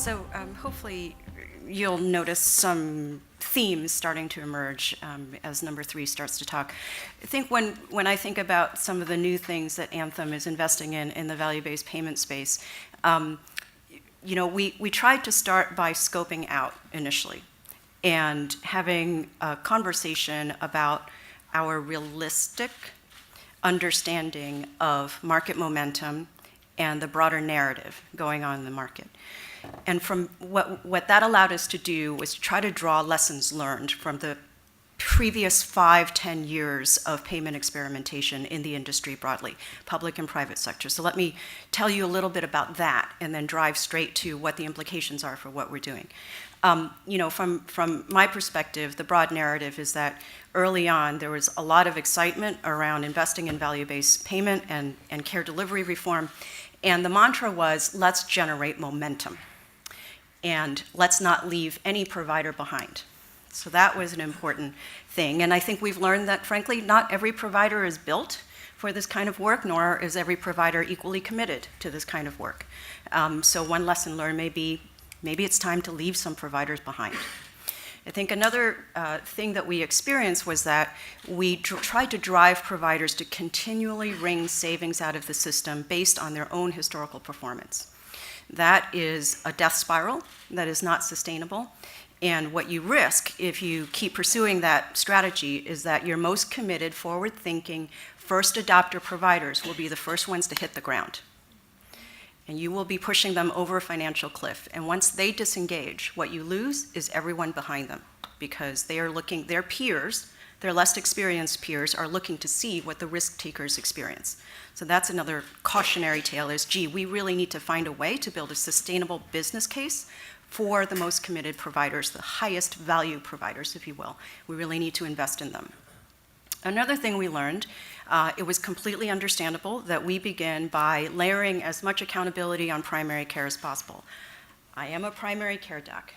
So hopefully you'll notice some themes starting to emerge as number 3 starts to talk. I think when I think about some of the new things that Anthem is investing in the value-based payment space, we tried to start by scoping out initially and having a conversation about our realistic understanding of market momentum and the broader narrative going on in the market. And from what that allowed us to do was to try to draw lessons learned from the previous 5-10 years of payment experimentation in the industry broadly, public and private sector. So let me tell you a little bit about that and then drive straight to what the implications are for what we're doing. From my perspective, the broad narrative is that early on there was a lot of excitement around investing in value-based payment and care delivery reform. And the mantra was, let's generate momentum. And let's not leave any provider behind. So that was an important thing. And I think we've learned that, frankly, not every provider is built for this kind of work, nor is every provider equally committed to this kind of work. So one lesson learned may be, maybe it's time to leave some providers behind. I think another thing that we experienced was that we tried to drive providers to continually wring savings out of the system based on their own historical performance. That is a death spiral that is not sustainable. And what you risk if you keep pursuing that strategy is that your most committed, forward-thinking, first adopter providers will be the first ones to hit the ground. And you will be pushing them over a financial cliff. And once they disengage, what you lose is everyone behind them, because they are looking, their peers, their less experienced peers, are looking to see what the risk takers experience. So that's another cautionary tale is, gee, we really need to find a way to build a sustainable business case for the most committed providers, the highest value providers, if you will. We really need to invest in them. Another thing we learned, it was completely understandable that we begin by layering as much accountability on primary care as possible. I am a primary care doc.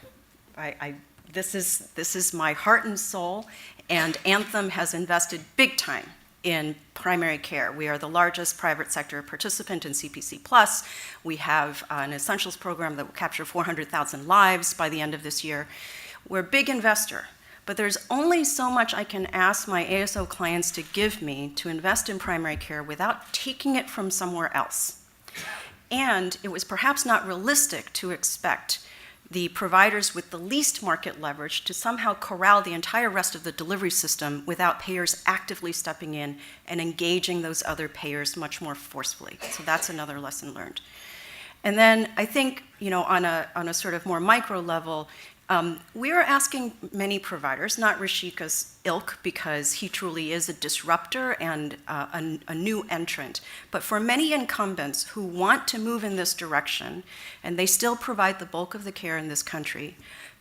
This is my heart and soul, and Anthem has invested big time in primary care. We are the largest private sector participant in CPC+. We have an essentials program that will capture 400,000 lives by the end of this year. We're a big investor. But there's only so much I can ask my ASO clients to give me to invest in primary care without taking it from somewhere else. And it was perhaps not realistic to expect the providers with the least market leverage to somehow corral the entire rest of the delivery system without payers actively stepping in and engaging those other payers much more forcefully. So that's another lesson learned. And then I think, on a sort of more micro level, we are asking many providers, not Rishika's ilk, because he truly is a disruptor and a new entrant, but for many incumbents who want to move in this direction, and they still provide the bulk of the care in this country,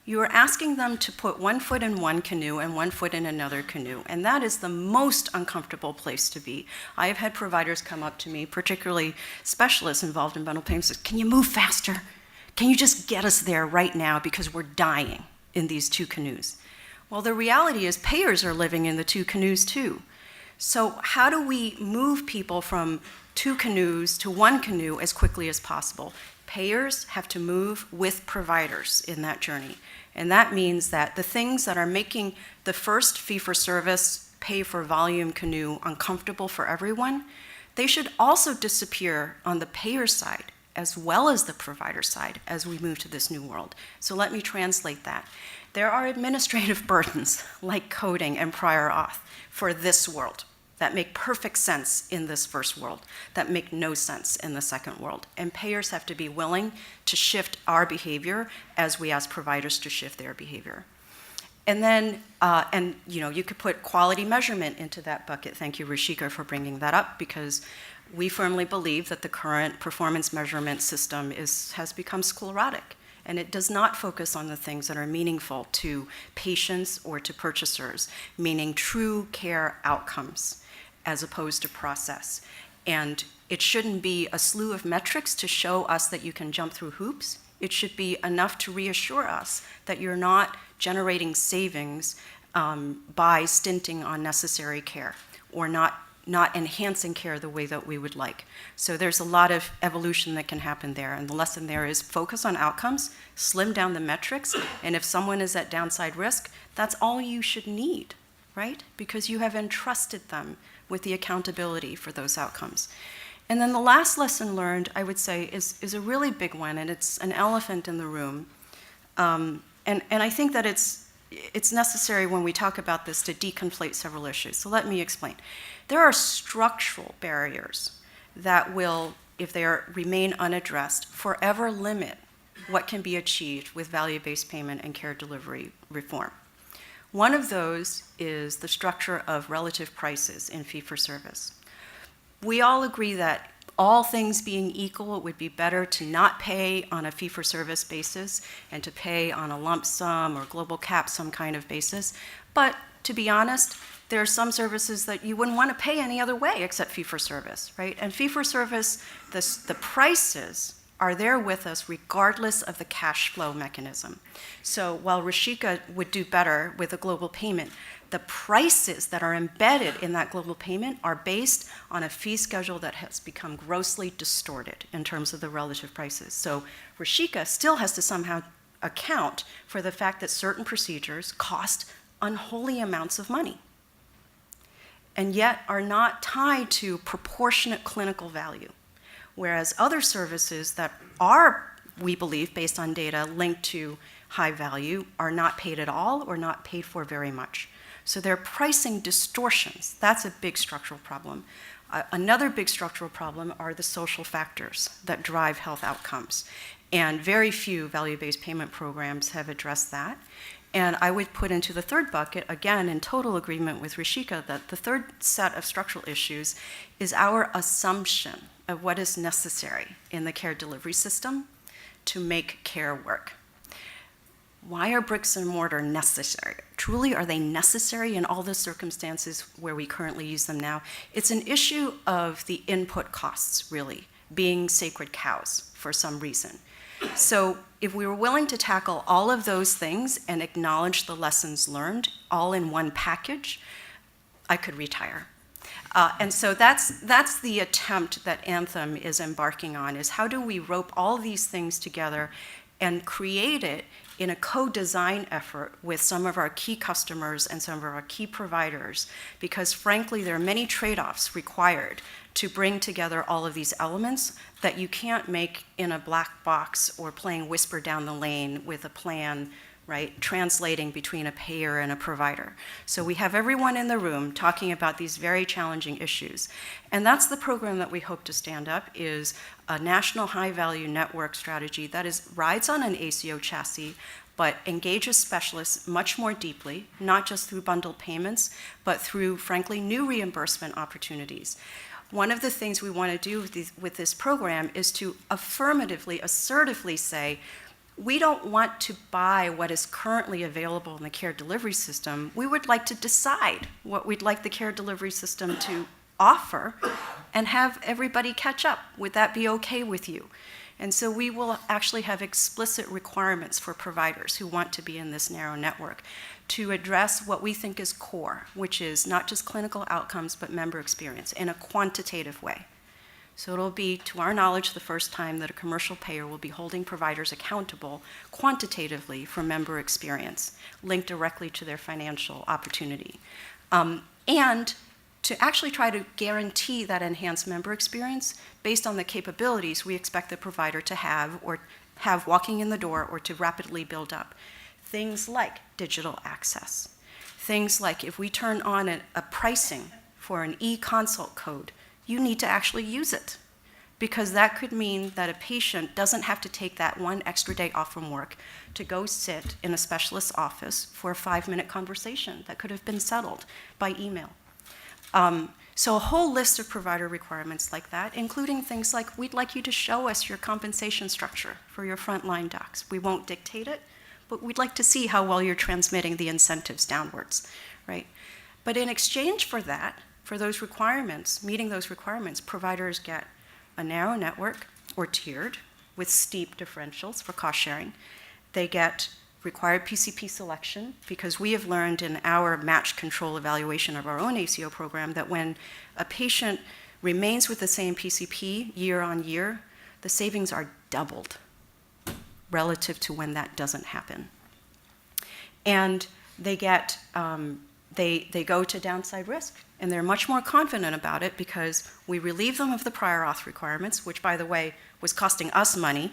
you are asking them to put one foot in one canoe and one foot in another canoe, and that is the most uncomfortable place to be. I have had providers come up to me, particularly specialists involved in bundled payments, say, can you move faster? Can you just get us there right now because we're dying in these two canoes? Well, the reality is payers are living in the two canoes too. So how do we move people from two canoes to one canoe as quickly as possible? Payers have to move with providers in that journey. And that means that the things that are making the first fee-for-service, pay-for-volume canoe uncomfortable for everyone, they should also disappear on the payer side, as well as the provider side, as we move to this new world. So let me translate that. There are administrative burdens, like coding and prior auth, for this world that make perfect sense in this first world, that make no sense in the second world. And payers have to be willing to shift our behavior as we ask providers to shift their behavior. And then, you could put quality measurement into that bucket. Thank you, Rishika, for bringing that up, because we firmly believe that the current performance measurement system has become sclerotic, and it does not focus on the things that are meaningful to patients or to purchasers, meaning true care outcomes as opposed to process. And it shouldn't be a slew of metrics to show us that you can jump through hoops. It should be enough to reassure us that you're not generating savings by stinting on necessary care, or not not enhancing care the way that we would like. So there's a lot of evolution that can happen there. And the lesson there is focus on outcomes, slim down the metrics, and if someone is at downside risk, that's all you should need, right? Because you have entrusted them with the accountability for those outcomes. And then the last lesson learned, I would say, is a really big one, and it's an elephant in the room. And I think that it's necessary when we talk about this to deconflate several issues. So let me explain. There are structural barriers that will, if they remain unaddressed, forever limit what can be achieved with value-based payment and care delivery reform. One of those is the structure of relative prices in fee-for-service. We all agree that all things being equal, it would be better to not pay on a fee-for-service basis and to pay on a lump sum or global cap some kind of basis. But to be honest, there are some services that you wouldn't want to pay any other way except fee-for-service, right? And fee-for-service, the prices are there with us regardless of the cash flow mechanism. So while Rishika would do better with a global payment, the prices that are embedded in that global payment are based on a fee schedule that has become grossly distorted in terms of the relative prices. So Rishika still has to somehow account for the fact that certain procedures cost unholy amounts of money and yet are not tied to proportionate clinical value. Whereas other services that are, we believe, based on data, linked to high value are not paid at all or not paid for very much. So they're pricing distortions. That's a big structural problem. Another big structural problem are the social factors that drive health outcomes. And very few value-based payment programs have addressed that. And I would put into the third bucket, again, in total agreement with Rishika, that the third set of structural issues is our assumption of what is necessary in the care delivery system to make care work. Why are bricks and mortar necessary? Truly, are they necessary in all the circumstances where we currently use them now? It's an issue of the input costs, really, being sacred cows for some reason. So if we were willing to tackle all of those things and acknowledge the lessons learned all in one package, I could retire. And so that's the attempt that Anthem is embarking on, is how do we rope all these things together and create it in a co-design effort with some of our key customers and some of our key providers, because frankly, there are many trade-offs required to bring together all of these elements that you can't make in a black box or playing whisper down the lane with a plan, right, translating between a payer and a provider. So we have everyone in the room talking about these very challenging issues. And that's the program that we hope to stand up, is a national high-value network strategy that rides on an ACO chassis, but engages specialists much more deeply, not just through bundled payments, but through, frankly, new reimbursement opportunities. One of the things we want to do with this program is to affirmatively, assertively say, we don't want to buy what is currently available in the care delivery system. We would like to decide what we'd like the care delivery system to offer and have everybody catch up. Would that be okay with you? And so we will actually have explicit requirements for providers who want to be in this narrow network to address what we think is core, which is not just clinical outcomes, but member experience in a quantitative way. So it'll be, to our knowledge, the first time that a commercial payer will be holding providers accountable quantitatively for member experience, linked directly to their financial opportunity. And to actually try to guarantee that enhanced member experience based on the capabilities we expect the provider to have, or have walking in the door, or to rapidly build up. Things like digital access. Things like if we turn on a pricing for an e-consult code, you need to actually use it, because that could mean that a patient doesn't have to take that one extra day off from work to go sit in a specialist's office for a 5-minute conversation that could have been settled by email. So a whole list of provider requirements like that, including things like, we'd like you to show us your compensation structure for your frontline docs. We won't dictate it, but we'd like to see how well you're transmitting the incentives downwards, right? But in exchange for that, for those requirements, meeting those requirements, providers get a narrow network, or tiered, with steep differentials for cost sharing. They get required PCP selection, because we have learned in our match control evaluation of our own ACO program that when a patient remains with the same PCP year on year, the savings are doubled relative to when that doesn't happen. And they get, they go to downside risk, and they're much more confident about it because we relieve them of the prior auth requirements, which, by the way, was costing us money,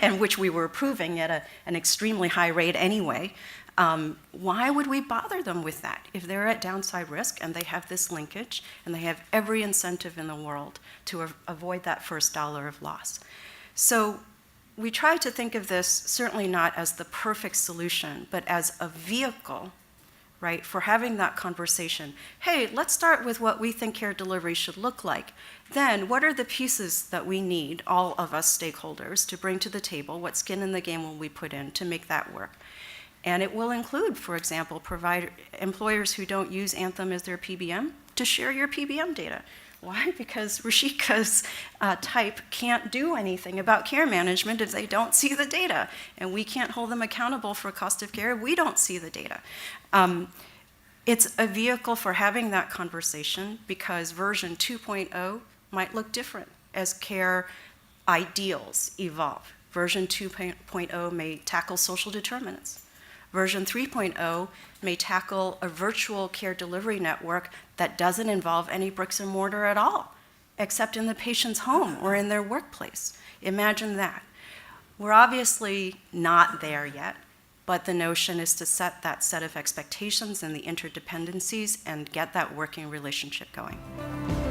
and which we were approving at an extremely high rate anyway. Why would we bother them with that if they're at downside risk and they have this linkage and they have every incentive in the world to avoid that first dollar of loss? So we try to think of this certainly not as the perfect solution, but as a vehicle, right, for having that conversation. Hey, let's start with what we think care delivery should look like. Then, what are the pieces that we need, all of us stakeholders, to bring to the table? What skin in the game will we put in to make that work? And it will include, for example, employers who don't use Anthem as their PBM to share your PBM data. Why? Because Rishika's type can't do anything about care management if they don't see the data. And we can't hold them accountable for cost of care if we don't see the data. It's a vehicle for having that conversation because version 2.0 might look different as care ideals evolve. Version 2.0 may tackle social determinants. Version 3.0 may tackle a virtual care delivery network that doesn't involve any bricks and mortar at all, except in the patient's home or in their workplace. Imagine that. We're obviously not there yet, but the notion is to set that set of expectations and the interdependencies and get that working relationship going.